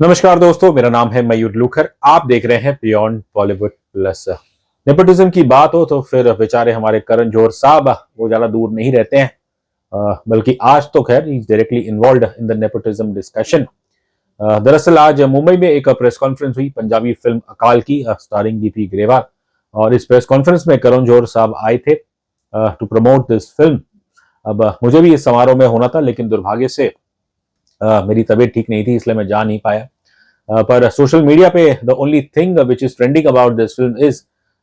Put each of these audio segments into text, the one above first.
नमस्कार दोस्तों, मेरा नाम है मयूर लूखर। आप देख रहे हैं बियॉन्ड बॉलीवुड प्लस। नेपोटिज्म की बात हो तो फिर बेचारे हमारे करण जौहर साहब वो ज्यादा दूर नहीं रहते हैं। बल्कि आज तो खैर ही directly involve in the nepotism discussion. दरअसल आज मुंबई में एक प्रेस कॉन्फ्रेंस हुई पंजाबी फिल्म अकाल की, स्टारिंग गिपी ग्रेवाल। और इस प्रेस कॉन्फ्रेंस में करण जौहर साहब आए थे टू प्रमोट दिस फिल्म। अब मुझे भी इस समारोह में होना था, लेकिन दुर्भाग्य से मेरी तबीयत ठीक नहीं थी, इसलिए मैं जा नहीं पाया। पर सोशल मीडिया पे the only thing which is trending about this film is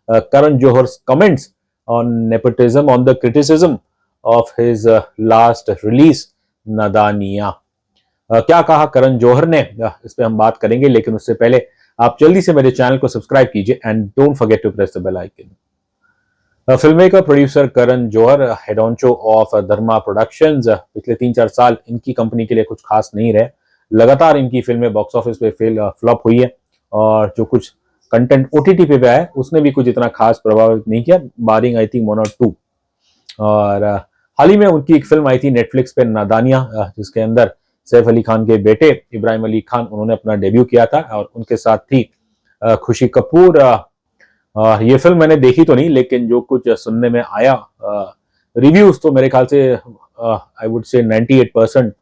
Karan Johar's comments on nepotism, on the criticism of his last release नादानिया। क्या कहा करण जौहर ने, इस पे हम बात करेंगे, लेकिन उससे पहले आप जल्दी से मेरे चैनल को सब्सक्राइब कीजिए and don't forget to press the bell icon. Film maker producer Karan Johar, head honcho of Dharma productions. पिछले 3-4 साल इनकी कंपनी के लिए कुछ खास नहीं रहे। लगातार इनकी फिल्में बॉक्स ऑफिस पे फ्लॉप हुई है, और जो कुछ कंटेंट ओटीटी पे आया है उसने भी कुछ इतना खास प्रभावित नहीं किया, बारिंग आई थिंक 1 और 2। और हाल ही में उनकी एक फिल्म आई थी नेटफ्लिक्स पे, नादानिया, जिसके अंदर सैफ अली खान के बेटे इब्राहिम अली खान उन्होंने अपना डेब्यू किया था, और उनके साथ थी खुशी कपूर। ये फिल्म मैंने देखी तो नहीं, लेकिन जो कुछ सुनने में आया रिव्यूज, तो मेरे ख्याल से आई वुड से 98%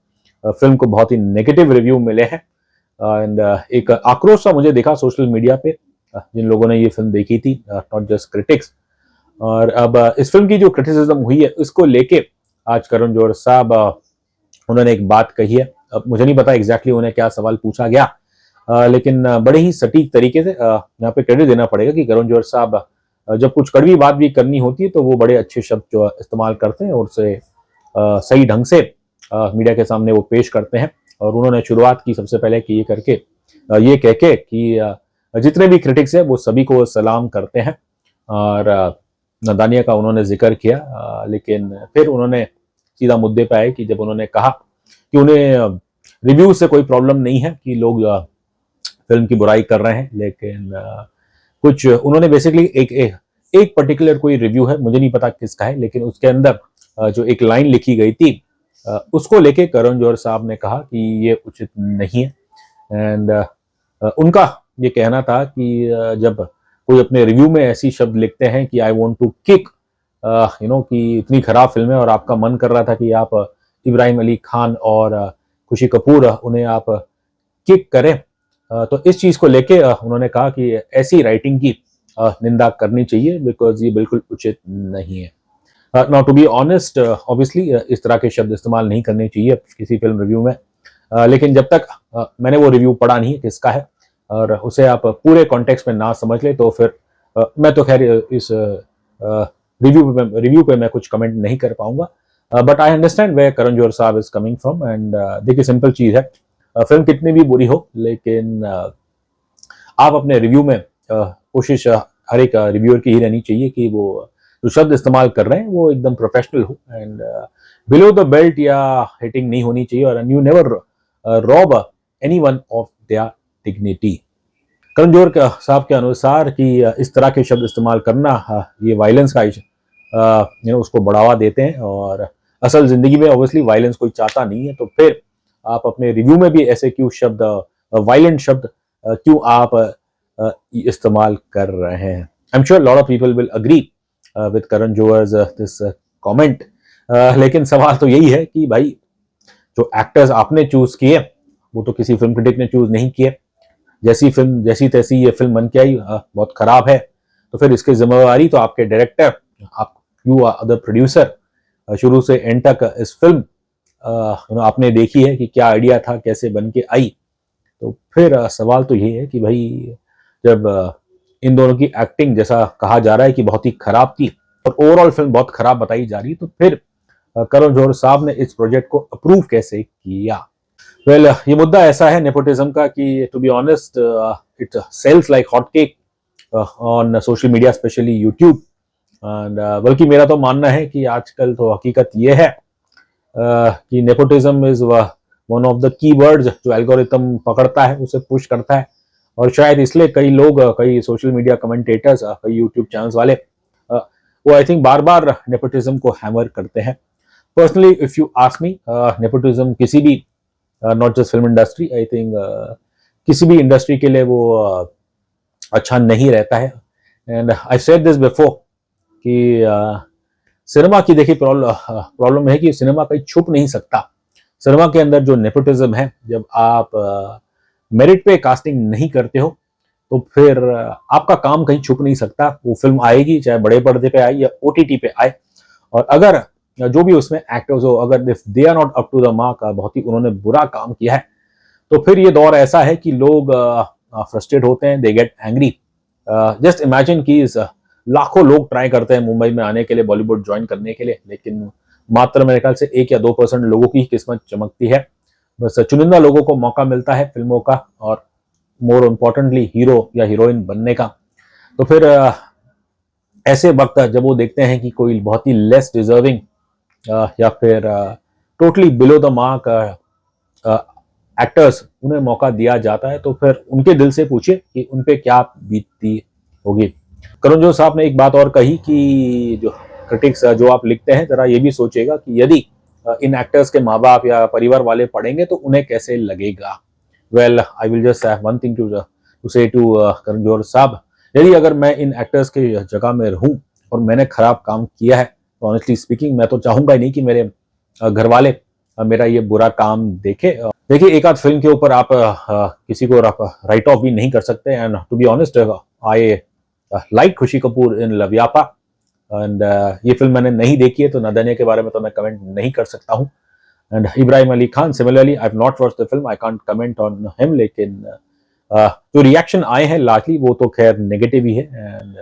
फिल्म को बहुत ही नेगेटिव रिव्यू मिले हैं। एंड एक आक्रोश सा मुझे देखा सोशल मीडिया पे जिन लोगों ने ये फिल्म देखी थी, नॉट जस्ट क्रिटिक्स। और अब इस फिल्म की जो क्रिटिसिज्म हुई है उसको लेके आज करण जौहर साहब उन्होंने एक बात कही है। अब मुझे नहीं पता एग्जैक्टली उन्हें क्या सवाल पूछा गया, लेकिन बड़े ही सटीक तरीके से यहाँ पे क्रेडिट देना पड़ेगा कि करण जौहर साहब जब कुछ कड़वी बात भी करनी होती है तो वो बड़े अच्छे शब्द जो इस्तेमाल करते हैं और उसे सही ढंग से मीडिया के सामने वो पेश करते हैं। और उन्होंने शुरुआत की सबसे पहले कि ये कह के कि जितने भी क्रिटिक्स है वो सभी को सलाम करते हैं, और नादानिया का उन्होंने जिक्र किया। लेकिन फिर उन्होंने सीधा मुद्दे पे आए कि जब उन्होंने कहा कि उन्हें रिव्यू से कोई प्रॉब्लम नहीं है कि लोग फिल्म की बुराई कर रहे हैं, लेकिन कुछ उन्होंने बेसिकली एक पर्टिकुलर कोई रिव्यू है, मुझे नहीं पता किसका है, लेकिन उसके अंदर जो एक लाइन लिखी गई थी उसको लेके करण जौहर साहब ने कहा कि ये उचित नहीं है। एंड उनका ये कहना था कि जब कोई अपने रिव्यू में ऐसी शब्द लिखते हैं कि आई वांट टू किक कि इतनी खराब फिल्म है और आपका मन कर रहा था कि आप इब्राहिम अली खान और खुशी कपूर उन्हें आप किक करें, तो इस चीज को लेके उन्होंने कहा कि ऐसी राइटिंग की निंदा करनी चाहिए, बिकॉज ये बिल्कुल उचित नहीं है। Now to be honest, obviously इस तरह के शब्द इस्तेमाल नहीं करने चाहिए किसी फिल्म रिव्यू में, लेकिन जब तक मैंने वो रिव्यू पढ़ा नहीं किसका है और उसे आप पूरे कॉन्टेक्स्ट में ना समझ ले, तो फिर मैं तो खैर इस रिव्यू पे मैं कुछ कमेंट नहीं कर पाऊंगा। बट आई अंडरस्टैंड वेयर करण जौहर साहब इज कमिंग फ्रॉम। एंड देखिए, सिंपल चीज है, फिल्म कितनी भी बुरी हो, लेकिन आप अपने रिव्यू में कोशिश हर एक रिव्यूअर की ही रहनी चाहिए कि वो जो शब्द इस्तेमाल कर रहे हैं वो एकदम प्रोफेशनल हो, एंड बिलो द बेल्ट या हिटिंग नहीं होनी चाहिए, और you never rob anyone of their dignity. Karan Johar साहब के अनुसार कि इस तरह के शब्द इस्तेमाल करना ये वायलेंस का उसको बढ़ावा देते हैं, और असल जिंदगी में ऑब्वियसली वायलेंस कोई चाहता नहीं है, तो फिर आप अपने रिव्यू में भी ऐसे क्यों शब्द, वायलेंट शब्द क्यों आप इस्तेमाल कर रहे हैं। I am sure lot of people will agree with Karan Johar's this comment, लेकिन सवाल तो यही है कि भाई जो एक्टर्स आपने चूज किए वो तो किसी फिल्म क्रिटिक ने चूज नहीं किए। जैसी तैसी ये फिल्म बन के आई बहुत खराब है, तो फिर इसकी जिम्मेवारी तो आपके डायरेक्टर, आप यू अदर प्रोड्यूसर, शुरू से एंड तक इस फिल्म आपने देखी है कि क्या आइडिया था, कैसे बन के आई। तो फिर सवाल तो ये है कि भाई जब इन दोनों की एक्टिंग जैसा कहा जा रहा है कि बहुत ही खराब थी और ओवरऑल फिल्म बहुत खराब बताई जा रही है, तो फिर करण जौहर साहब ने इस प्रोजेक्ट को अप्रूव कैसे किया। वेल, ये मुद्दा ऐसा है नेपोटिज्म का कि to be honest it sells like hot cake on social media, specially YouTube. And बल्कि मेरा तो मानना है कि आजकल तो हकीकत ये है कि nepotism is one of the key words जो एल्गोरिथम पकड़ता है, उसे पुश करता है, और शायद इसलिए कई लोग, कई सोशल मीडिया कमेंटेटर्स, कई यूट्यूब चैनल्स वाले वो I think bar bar nepotism को हैमर करते हैं। Personally if you ask me, nepotism किसी भी, not just film industry, I think किसी भी इंडस्ट्री के लिए वो अच्छा नहीं रहता है। And I said this before कि सिनेमा की देखिए प्रॉब्लम है कि सिनेमा कहीं छुप नहीं सकता। सिनेमा के अंदर जो नेपोटिज्म है, जब आप मेरिट पे कास्टिंग नहीं करते हो तो फिर आपका काम कहीं छुप नहीं सकता। वो फिल्म आएगी चाहे बड़े पर्दे पे आए या ओटीटी पे आए, और अगर जो भी उसमें एक्टर्स हो, अगर they are not up to the mark, बहुत ही उन्होंने बुरा काम किया है, तो फिर ये दौर ऐसा है कि लोग फ्रस्ट्रेट होते हैं, they get angry. Just imagine कि लाखों लोग ट्राई करते हैं मुंबई में आने के लिए, बॉलीवुड ज्वाइन करने के लिए, लेकिन मात्र मेरे ख्याल से 1 या 2% लोगों की किस्मत चमकती है। बस चुनिंदा लोगों को मौका मिलता है फिल्मों का, और मोर इम्पोर्टेंटली हीरो या हीरोइन बनने का। तो फिर ऐसे वक्त जब वो देखते हैं कि कोई बहुत ही लेस डिजर्विंग या फिर totally below the mark actors उन्हें मौका दिया जाता है, तो फिर उनके दिल से पूछिए कि उनपे क्या बीतती होगी। करण जौहर साहब ने एक बात और कही कि जो क्रिटिक्स जो आप लिखते हैं, जरा ये भी सोचिएगा कि यदि इन एक्टर्स के माँ बाप या परिवार वाले पढ़ेंगे तो उन्हें कैसे लगेगा। Well, I will just have one thing to say to Karan Johar साहब, यदि अगर मैं इन एक्टर्स की जगह में रहूं और मैंने खराब काम किया है, तो ऑनेस्टली स्पीकिंग मैं तो चाहूंगा ही नहीं कि मेरे घर वाले मेरा ये बुरा काम देखे। देखिए, एक आध फिल्म के ऊपर आप किसी को राइट ऑफ भी नहीं कर सकते। And to be honest, I like Khushi Kapoor in Loveyapa, and ये फिल्म मैंने नहीं देखी है, तो नदानिया के बारे में तो मैं कमेंट नहीं कर सकता हूँ। And Ibrahim Ali Khan, similarly I have not watched the film, I can't comment on him, लेकिन जो रिएक्शन आए हैं लार्जली वो तो खैर नेगेटिव ही है। And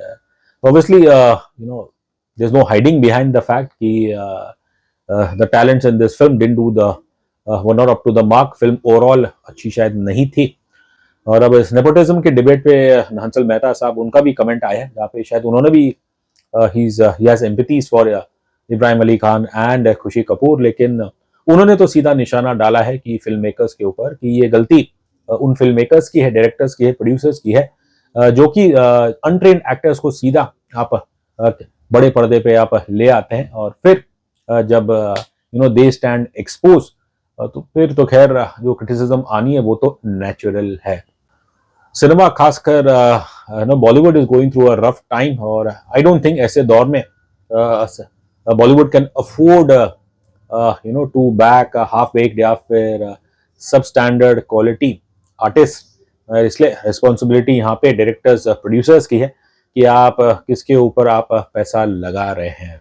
obviously you know there is no hiding behind the fact कि the talents in this film didn't do the were not up to the mark. Film overall अच्छी शायद नहीं थी। और अब इस नेपोटिज्म के डिबेट पे हंसल मेहता साहब, उनका भी कमेंट आया है जहाँ पे शायद उन्होंने भी he has empathies for Ibrahim Ali Khan and खुशी कपूर, लेकिन उन्होंने तो सीधा निशाना डाला है कि फिल्म मेकर्स के ऊपर कि ये गलती उन फिल्म मेकर्स की है, डायरेक्टर्स की है, प्रोड्यूसर्स की है, जो कि अनट्रेन्ड एक्टर्स को सीधा आप बड़े पर्दे पे आप ले आते हैं, और फिर जब दे स्टैंड एक्सपोज, तो फिर तो खैर जो क्रिटिसिज्म आनी है वो तो नेचुरल है। सिनेमा खासकर Bollywood is going through a rough time, और आई डोंट थिंक ऐसे दौर में Bollywood can afford to back half baked या फिर सब स्टैंडर्ड क्वालिटी आर्टिस्ट। इसलिए रिस्पॉन्सिबिलिटी यहाँ पे डायरेक्टर्स प्रोड्यूसर्स की है कि आप किसके ऊपर आप पैसा लगा रहे हैं।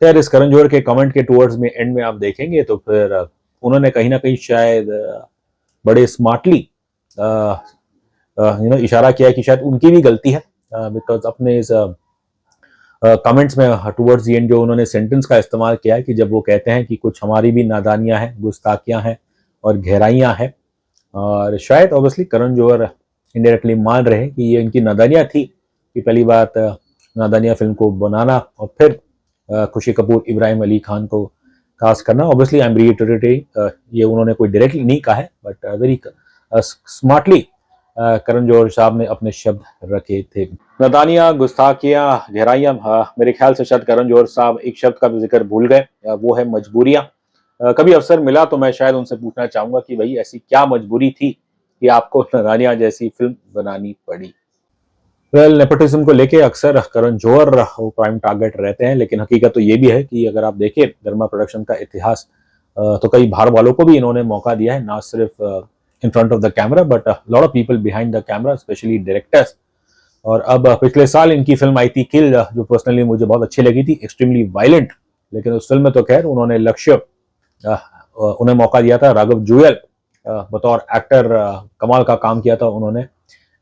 खैर, इस करण जौहर के कमेंट के टुवर्ड्स में एंड में आप देखेंगे तो फिर उन्होंने कहीं ना कहीं शायद बड़े स्मार्टली इशारा किया है कि शायद उनकी भी गलती है, बिकॉज अपने इस कमेंट्स में टुवर्ड्स द एंड जो उन्होंने सेंटेंस का इस्तेमाल किया है कि जब वो कहते हैं कि कुछ हमारी भी नादानियां हैं, गुस्ताखियां हैं और गहराइयां हैं, और शायद ऑब्वियसली करण जौहर इनडायरेक्टली मान रहे हैं कि ये इनकी नादानियां थी कि पहली बात नादानियां फिल्म को बनाना और फिर खुशी कपूर इब्राहिम अली खान को कास्ट करना। ऑब्वियसली आई एम रिइटरेटिंग, ये उन्होंने कोई डायरेक्टली नहीं कहा है, बट वेरी स्मार्टली करण जौहर साहब ने अपने शब्द रखे थे। नादानियां, गुस्ताखियां, गहराइयां, मेरे ख्याल से शायद करण जौहर साहब एक शब्द का भी जिक्र भूल गए, वो है मजबूरियां। कभी अवसर मिला तो मैं शायद उनसे पूछना चाहूंगा कि भाई ऐसी क्या मजबूरी थी कि आपको नादानियां जैसी फिल्म बनानी पड़ी। वेल, नेपोटिज्म को लेके अक्सर करण जौहर वो प्राइम टारगेट रहते हैं, लेकिन हकीकत तो ये भी है कि अगर आप देखें धर्मा प्रोडक्शन का इतिहास, तो कई बाहर वालों को भी इन्होंने मौका दिया है, ना सिर्फ in front of the camera but a lot of people behind the camera, especially directors। और अब पिछले साल इनकी फिल्म आई थी किल, जो पर्सनली मुझे बहुत अच्छी लगी थी, एक्सट्रीमली वायलेंट, लेकिन उस फिल्म में तो खैर उन्होंने उन्हें मौका दिया था। राघव जुयल बतौर एक्टर कमाल का काम किया था उन्होंने।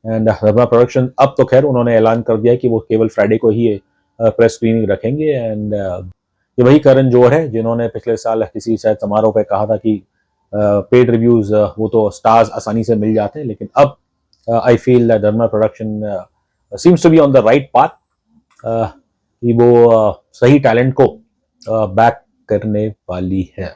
एंड धर्मा प्रोडक्शन अब तो खैर उन्होंने ऐलान कर दिया कि वो केवल फ्राइडे को ही प्रेस स्क्रीनिंग रखेंगे। एंड ये वही करण जौहर है जिन्होंने पिछले साल किसी शायद समारोह पे कहा था कि पेड रिव्यूज वो तो स्टार्स आसानी से मिल जाते हैं, लेकिन अब I feel Dharma production seems to be on the right path, कि वो सही टैलेंट को बैक करने वाली है।